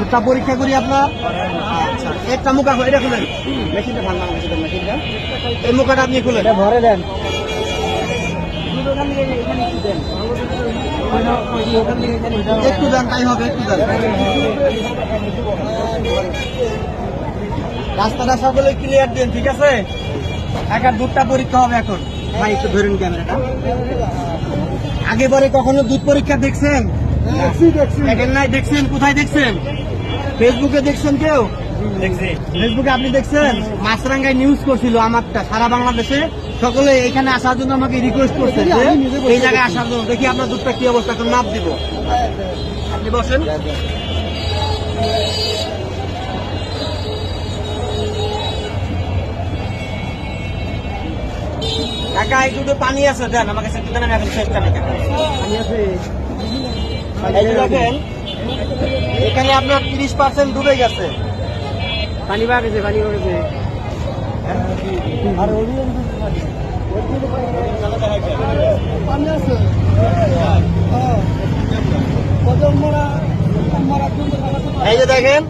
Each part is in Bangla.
দুধটা পরীক্ষা করি আপনার। আচ্ছা, একটা মুখা এটা খুলেন, মেশিনটা ভাঙা মেশিনটা, এই মুখাটা আপনি খুলেন, ভরে দেন। একটু দেন, তাই হবে, একটু দেন। রাস্তাটা সকলে ক্লিয়ার দেন, ঠিক আছে? এখন দুধটা পরীক্ষা হবে এখন। ভাই একটু ধরুন ক্যামেরাটা। আগে পরে কখনো দুধ পরীক্ষা দেখছেন? দেখেন নাই? দেখছেন কোথায় দেখছেন? ফেসবুকে দেখছেন কেউ? ফেসবুকে আপনি দেখছেন? মাছরাঙ্গায় নিউজ করছিল আমারটা, সারা বাংলাদেশে সকলে এখানে আসার জন্য আমাকে রিকোয়েস্ট করছে যে এই জায়গায় আসার জন্য। দেখি আপনার দুধটা কি অবস্থা, এখন মাপ দিব। আপনি বসেন। কাকা এই দুধে পানি আছে, দেন আমার কাছে একটু দেন, আমি এখন চেষ্টা করি। পানি আছে, এই যে দেখেন এখানে আপনার 30% ডুবে গেছে, পানি পাওয়া গেছে, পানি পাওয়া গেছে। এই যে দেখেন,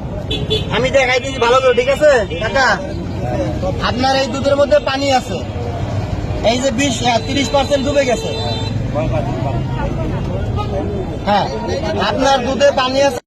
আমি দেখাই দিচ্ছি ভালো করে, ঠিক আছে কাকা? আপনার এই দুধের মধ্যে পানি আছে, এই যে 30% ডুবে গেছে। হ্যাঁ, আপনার দুধে পানি আছে।